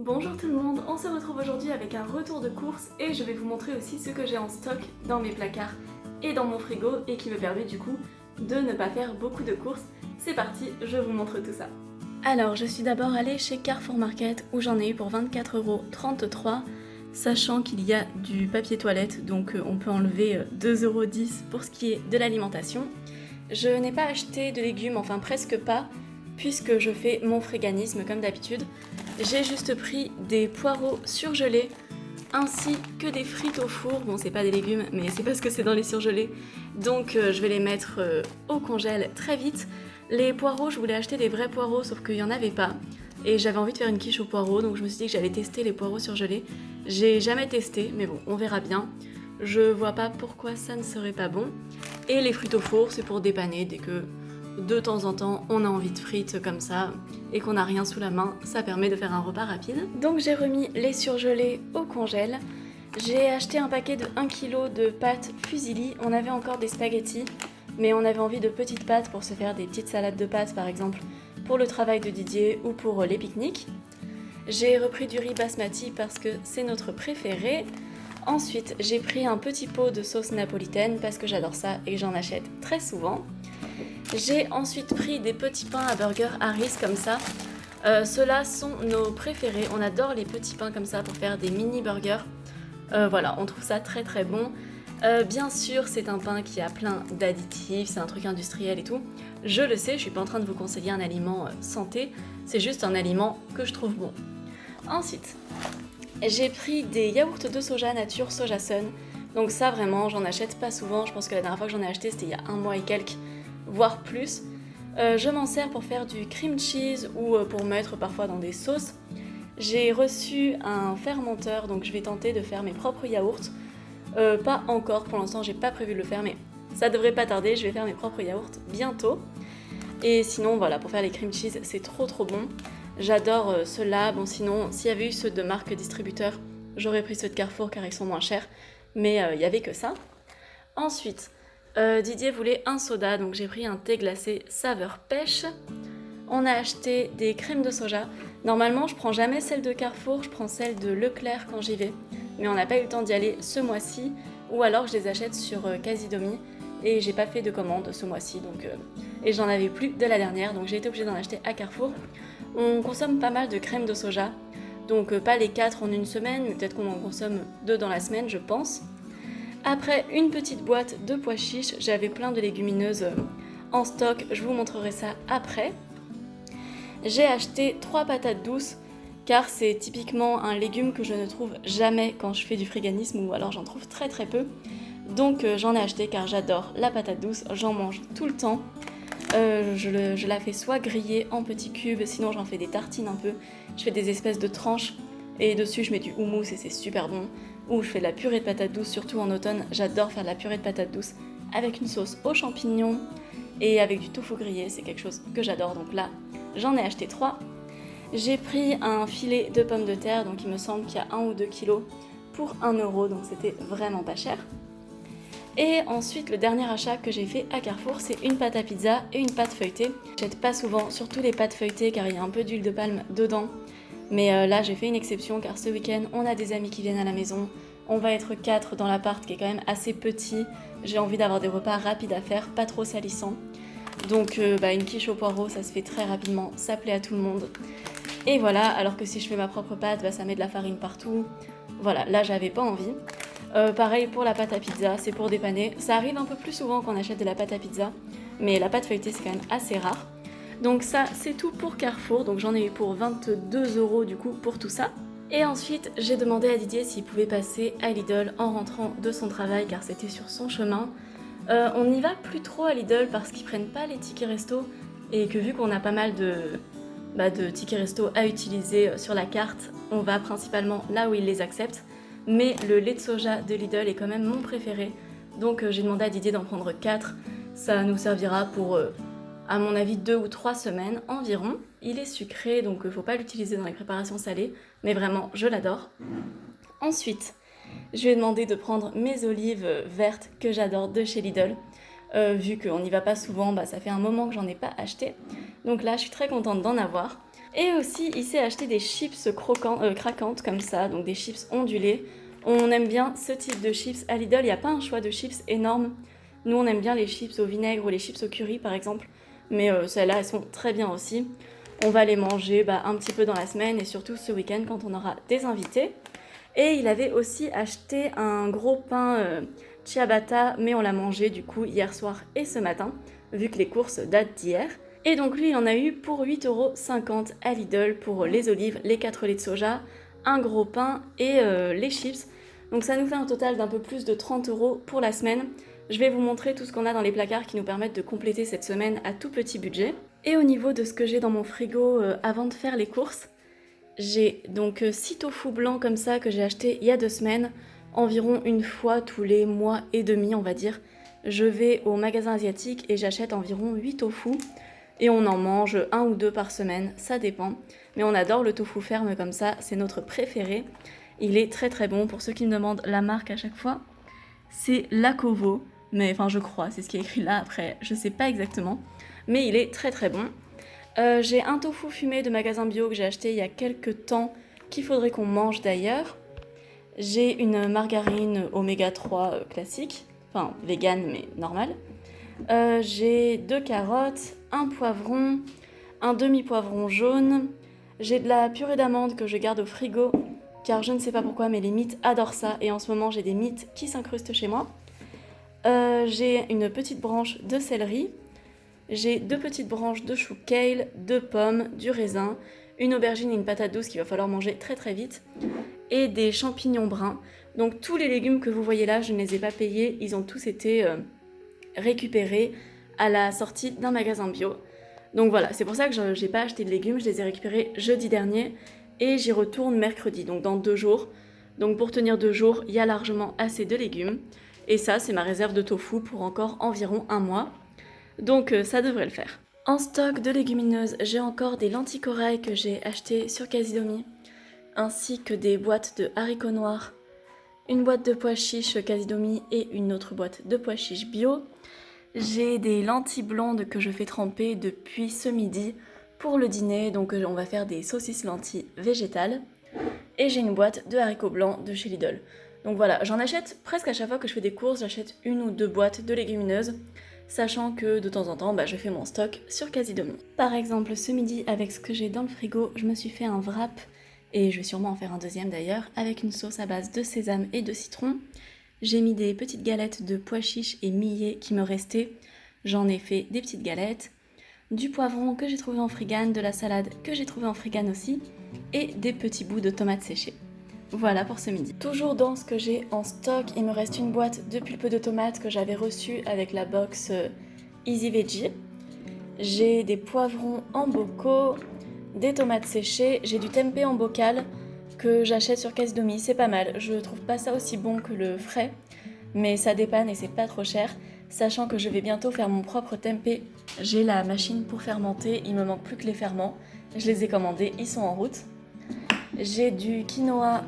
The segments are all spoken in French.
Bonjour tout le monde, on se retrouve aujourd'hui avec un retour de course et je vais vous montrer aussi ce que j'ai en stock dans mes placards et dans mon frigo et qui me permet du coup de ne pas faire beaucoup de courses. C'est parti, je vous montre tout ça. Alors je suis d'abord allée chez Carrefour Market où j'en ai eu pour 24,33€, sachant qu'il y a du papier toilette, donc on peut enlever 2,10€ pour ce qui est de l'alimentation. Je n'ai pas acheté de légumes, enfin presque pas, puisque je fais mon fréganisme comme d'habitude. J'ai juste pris des poireaux surgelés ainsi que des frites au four. Bon, c'est pas des légumes, mais c'est parce que c'est dans les surgelés. Donc je vais les mettre au congèle très vite. Les poireaux, je voulais acheter des vrais poireaux, sauf qu'il n'y en avait pas. Et j'avais envie de faire une quiche aux poireaux, donc je me suis dit que j'allais tester les poireaux surgelés. J'ai jamais testé, mais bon, on verra bien. Je vois pas pourquoi ça ne serait pas bon. Et les frites au four, c'est pour dépanner dès que de temps en temps on a envie de frites comme ça et qu'on n'a rien sous la main, ça permet de faire un repas rapide. Donc j'ai remis les surgelés au congèle. J'ai acheté un paquet de 1 kg de pâtes fusilli. On avait encore des spaghettis, mais on avait envie de petites pâtes pour se faire des petites salades de pâtes par exemple pour le travail de Didier ou pour les pique-niques. J'ai repris du riz basmati parce que c'est notre préféré. Ensuite, j'ai pris un petit pot de sauce napolitaine parce que j'adore ça et que j'en achète très souvent. J'ai ensuite pris des petits pains à burger Harris comme ça. Ceux-là sont nos préférés. On adore les petits pains comme ça pour faire des mini burgers. Voilà, on trouve ça très très bon. Bien sûr, c'est un pain qui a plein d'additifs, c'est un truc industriel et tout. Je le sais, je suis pas en train de vous conseiller un aliment santé, c'est juste un aliment que je trouve bon. Ensuite, j'ai pris des yaourts de soja nature Soja Sun. Donc ça vraiment, j'en achète pas souvent. Je pense que la dernière fois que j'en ai acheté, c'était il y a un mois et quelques, voire plus. Je m'en sers pour faire du cream cheese ou pour mettre parfois dans des sauces. J'ai reçu un fermenteur, donc je vais tenter de faire mes propres yaourts. Pas encore, pour l'instant j'ai pas prévu de le faire, mais ça devrait pas tarder, je vais faire mes propres yaourts bientôt. Et sinon voilà, pour faire les cream cheese, c'est trop bon. J'adore ceux-là. Bon sinon, s'il y avait eu ceux de marque distributeur, j'aurais pris ceux de Carrefour car ils sont moins chers, mais il y avait que ça. Ensuite, Didier voulait un soda, donc j'ai pris un thé glacé saveur pêche. On a acheté des crèmes de soja. Normalement, je prends jamais celle de Carrefour, je prends celle de Leclerc quand j'y vais. Mais on n'a pas eu le temps d'y aller ce mois-ci, ou alors je les achète sur Casidomi, et j'ai pas fait de commande ce mois-ci, donc et j'en avais plus de la dernière, donc j'ai été obligée d'en acheter à Carrefour. On consomme pas mal de crèmes de soja, donc pas les 4 en une semaine, mais peut-être qu'on en consomme 2 dans la semaine, je pense. Après, une petite boîte de pois chiches, j'avais plein de légumineuses en stock, je vous montrerai ça après. J'ai acheté 3 patates douces, car c'est typiquement un légume que je ne trouve jamais quand je fais du fréganisme, ou alors j'en trouve très peu. Donc j'en ai acheté car j'adore la patate douce, j'en mange tout le temps. Je la fais soit grillée en petits cubes, sinon j'en fais des tartines un peu. Je fais des espèces de tranches et dessus je mets du houmous et c'est super bon. Ou je fais de la purée de patates douces, surtout en automne. J'adore faire de la purée de patates douces avec une sauce aux champignons et avec du tofu grillé, c'est quelque chose que j'adore. Donc là, j'en ai acheté 3. J'ai pris un filet de pommes de terre, donc il me semble qu'il y a 1 ou 2 kilos pour 1€, donc c'était vraiment pas cher. Et ensuite, le dernier achat que j'ai fait à Carrefour, c'est une pâte à pizza et une pâte feuilletée. J'achète pas souvent, surtout les pâtes feuilletées, car il y a un peu d'huile de palme dedans. Mais là, j'ai fait une exception, car ce week-end, on a des amis qui viennent à la maison. On va être 4 dans l'appart, qui est quand même assez petit. J'ai envie d'avoir des repas rapides à faire, pas trop salissants. Donc une quiche aux poireaux, ça se fait très rapidement, ça plaît à tout le monde. Et voilà, alors que si je fais ma propre pâte, ça met de la farine partout. Voilà, là j'avais pas envie. Pareil pour la pâte à pizza, c'est pour dépanner. Ça arrive un peu plus souvent qu'on achète de la pâte à pizza, mais la pâte feuilletée c'est quand même assez rare. Donc ça c'est tout pour Carrefour, donc j'en ai eu pour 22€ du coup pour tout ça. Et ensuite j'ai demandé à Didier s'il pouvait passer à Lidl en rentrant de son travail car c'était sur son chemin. On n'y va plus trop à Lidl parce qu'ils prennent pas les tickets resto et que vu qu'on a pas mal de tickets resto à utiliser sur la carte, on va principalement là où ils les acceptent. Mais le lait de soja de Lidl est quand même mon préféré, donc j'ai demandé à Didier d'en prendre 4. Ça nous servira pour, à mon avis, 2 ou 3 semaines environ. Il est sucré, donc faut pas l'utiliser dans les préparations salées, mais vraiment, je l'adore. Ensuite, je lui ai demandé de prendre mes olives vertes que j'adore de chez Lidl. Vu qu'on n'y va pas souvent, ça fait un moment que j'en ai pas acheté. Donc là, je suis très contente d'en avoir. Et aussi, il s'est acheté des chips craquantes comme ça, donc des chips ondulées. On aime bien ce type de chips. À Lidl, il n'y a pas un choix de chips énorme. Nous, on aime bien les chips au vinaigre ou les chips au curry, par exemple. Mais celles-là, elles sont très bien aussi. On va les manger un petit peu dans la semaine et surtout ce week-end quand on aura des invités. Et il avait aussi acheté un gros pain ciabatta, mais on l'a mangé du coup hier soir et ce matin, vu que les courses datent d'hier. Et donc lui, il en a eu pour 8,50€ à Lidl pour les olives, les 4 laits de soja, un gros pain et les chips. Donc ça nous fait un total d'un peu plus de 30€ pour la semaine. Je vais vous montrer tout ce qu'on a dans les placards qui nous permettent de compléter cette semaine à tout petit budget. Et au niveau de ce que j'ai dans mon frigo avant de faire les courses, j'ai donc 6 tofu blancs comme ça que j'ai acheté il y a 2 semaines, environ une fois tous les mois et demi on va dire. Je vais au magasin asiatique et j'achète environ 8 tofu et on en mange un ou deux par semaine, ça dépend. Mais on adore le tofu ferme comme ça, c'est notre préféré. Il est très très bon, pour ceux qui me demandent la marque à chaque fois, c'est Lakovo, mais enfin je crois, c'est ce qui est écrit là, après je sais pas exactement, mais il est très très bon. J'ai un tofu fumé de magasin bio que j'ai acheté il y a quelques temps, qu'il faudrait qu'on mange d'ailleurs. J'ai une margarine oméga 3 classique, enfin vegan mais normale. J'ai 2 carottes, un poivron, un demi-poivron jaune. J'ai de la purée d'amande que je garde au frigo, car je ne sais pas pourquoi, mais les mythes adorent ça, et en ce moment j'ai des mythes qui s'incrustent chez moi. J'ai une petite branche de céleri. J'ai 2 petites branches de chou kale, 2 pommes, du raisin, une aubergine et une patate douce qu'il va falloir manger très très vite, et des champignons bruns. Donc tous les légumes que vous voyez là, je ne les ai pas payés, ils ont tous été récupérés à la sortie d'un magasin bio. Donc voilà, c'est pour ça que je n'ai pas acheté de légumes, je les ai récupérés jeudi dernier, et j'y retourne mercredi, donc dans 2 jours. Donc pour tenir 2 jours, il y a largement assez de légumes, et ça c'est ma réserve de tofu pour encore environ un mois. Donc ça devrait le faire. En stock de légumineuses, j'ai encore des lentilles corail que j'ai achetées sur Casidomi, ainsi que des boîtes de haricots noirs, une boîte de pois chiches Casidomi et une autre boîte de pois chiches bio. J'ai des lentilles blondes que je fais tremper depuis ce midi pour le dîner, donc on va faire des saucisses lentilles végétales. Et j'ai une boîte de haricots blancs de chez Lidl. Donc voilà, j'en achète presque à chaque fois que je fais des courses, j'achète 1 ou 2 boîtes de légumineuses, sachant que de temps en temps, je fais mon stock sur Casidomi. Par exemple, ce midi, avec ce que j'ai dans le frigo, je me suis fait un wrap, et je vais sûrement en faire un deuxième d'ailleurs, avec une sauce à base de sésame et de citron. J'ai mis des petites galettes de pois chiches et millet qui me restaient, j'en ai fait des petites galettes, du poivron que j'ai trouvé en frigane, de la salade que j'ai trouvé en frigane aussi, et des petits bouts de tomates séchées. Voilà pour ce midi. Toujours dans ce que j'ai en stock, il me reste une boîte de pulpe de tomates que j'avais reçue avec la box Easy Veggie. J'ai des poivrons en bocaux, des tomates séchées, j'ai du tempeh en bocal que j'achète sur Casidomi, c'est pas mal. Je trouve pas ça aussi bon que le frais, mais ça dépanne et c'est pas trop cher. Sachant que je vais bientôt faire mon propre tempeh, j'ai la machine pour fermenter, il me manque plus que les ferments. Je les ai commandés, ils sont en route. J'ai du quinoa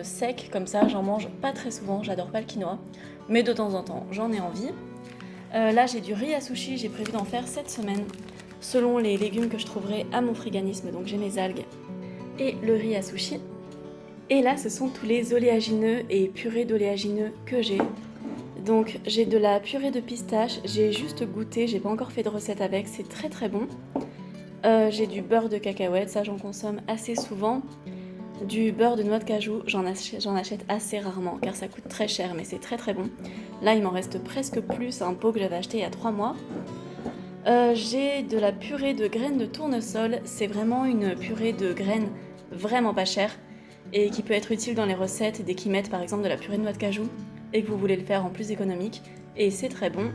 sec, comme ça j'en mange pas très souvent, j'adore pas le quinoa, mais de temps en temps j'en ai envie. Là j'ai du riz à sushi, j'ai prévu d'en faire cette semaine, selon les légumes que je trouverai à mon friganisme, donc j'ai mes algues et le riz à sushi. Et là ce sont tous les oléagineux et purées d'oléagineux que j'ai. Donc j'ai de la purée de pistache, j'ai juste goûté, j'ai pas encore fait de recette avec, c'est très très bon. J'ai du beurre de cacahuète, ça j'en consomme assez souvent. Du beurre de noix de cajou, j'en achète assez rarement car ça coûte très cher mais c'est très très bon. Là il m'en reste presque plus, un pot que j'avais acheté il y a 3 mois. J'ai de la purée de graines de tournesol, c'est vraiment une purée de graines vraiment pas chère et qui peut être utile dans les recettes dès qu'ils mettent par exemple de la purée de noix de cajou et que vous voulez le faire en plus économique, et c'est très bon.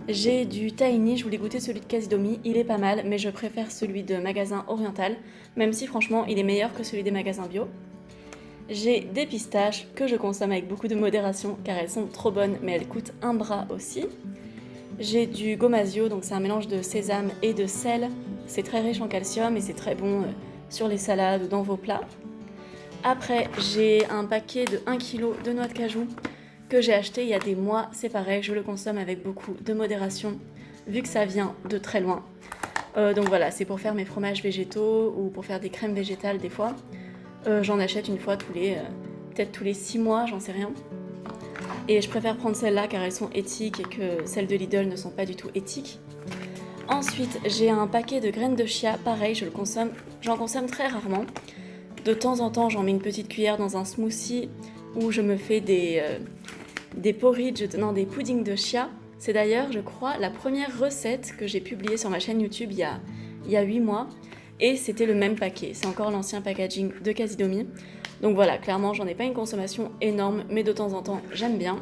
J'ai du tahini, je voulais goûter celui de Casidomi, il est pas mal, mais je préfère celui de magasin oriental, même si franchement il est meilleur que celui des magasins bio. J'ai des pistaches que je consomme avec beaucoup de modération car elles sont trop bonnes, mais elles coûtent un bras aussi. J'ai du gomasio, donc c'est un mélange de sésame et de sel, c'est très riche en calcium et c'est très bon sur les salades ou dans vos plats. Après j'ai un paquet de 1 kg de noix de cajou que j'ai acheté il y a des mois, c'est pareil, je le consomme avec beaucoup de modération, vu que ça vient de très loin. Donc voilà, c'est pour faire mes fromages végétaux ou pour faire des crèmes végétales des fois. J'en achète une fois peut-être tous les 6 mois, j'en sais rien. Et je préfère prendre celles-là car elles sont éthiques et que celles de Lidl ne sont pas du tout éthiques. Ensuite, j'ai un paquet de graines de chia, pareil, j'en consomme très rarement. De temps en temps, j'en mets une petite cuillère dans un smoothie où je me fais des porridge, non, des puddings de chia. C'est d'ailleurs, je crois, la première recette que j'ai publiée sur ma chaîne YouTube il y a 8 mois. Et c'était le même paquet, c'est encore l'ancien packaging de Casidomi. Donc voilà, clairement, j'en ai pas une consommation énorme, mais de temps en temps, j'aime bien.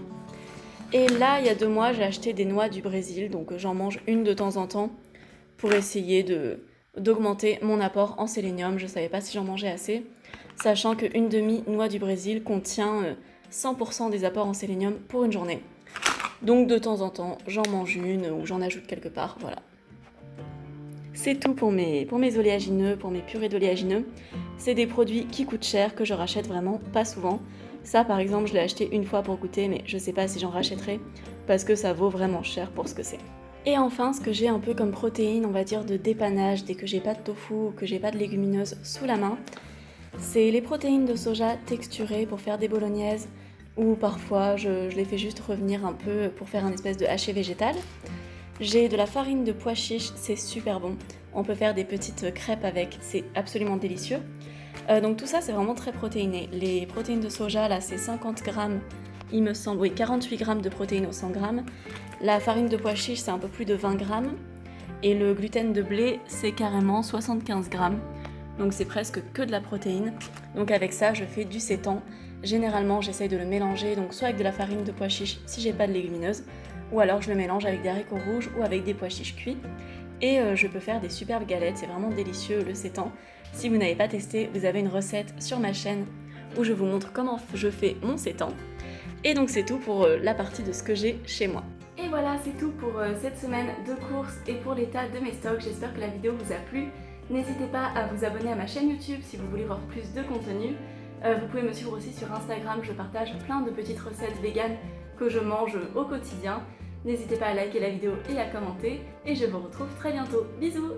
Et là, il y a 2 mois, j'ai acheté des noix du Brésil, donc j'en mange une de temps en temps pour essayer d'augmenter mon apport en sélénium. Je savais pas si j'en mangeais assez, sachant qu'une demi-noix du Brésil contient 100% des apports en sélénium pour une journée. Donc de temps en temps, j'en mange une ou j'en ajoute quelque part, voilà. C'est tout pour mes oléagineux, pour mes purées d'oléagineux. C'est des produits qui coûtent cher, que je rachète vraiment pas souvent. Ça par exemple, je l'ai acheté une fois pour goûter, mais je sais pas si j'en rachèterai, parce que ça vaut vraiment cher pour ce que c'est. Et enfin, ce que j'ai un peu comme protéine, on va dire de dépannage, dès que j'ai pas de tofu ou que j'ai pas de légumineuses sous la main, c'est les protéines de soja texturées pour faire des bolognaises, ou parfois je les fais juste revenir un peu pour faire un espèce de haché végétal. J'ai de la farine de pois chiche, c'est super bon. On peut faire des petites crêpes avec, c'est absolument délicieux. Donc tout ça c'est vraiment très protéiné. Les protéines de soja là c'est 50 grammes, il me semble, oui 48 grammes de protéines au 100 grammes. La farine de pois chiche c'est un peu plus de 20 grammes. Et le gluten de blé c'est carrément 75 grammes. Donc c'est presque que de la protéine. Donc avec ça je fais du sétan. Généralement j'essaye de le mélanger donc soit avec de la farine de pois chiche si j'ai pas de légumineuses, ou alors je le mélange avec des haricots rouges ou avec des pois chiches cuits. Et je peux faire des superbes galettes, c'est vraiment délicieux le sétan. Si vous n'avez pas testé, vous avez une recette sur ma chaîne où je vous montre comment je fais mon sétan. Et donc c'est tout pour la partie de ce que j'ai chez moi. Et voilà, c'est tout pour cette semaine de courses et pour l'état de mes stocks. J'espère que la vidéo vous a plu. N'hésitez pas à vous abonner à ma chaîne YouTube si vous voulez voir plus de contenu. Vous pouvez me suivre aussi sur Instagram, je partage plein de petites recettes véganes que je mange au quotidien. N'hésitez pas à liker la vidéo et à commenter, et je vous retrouve très bientôt. Bisous!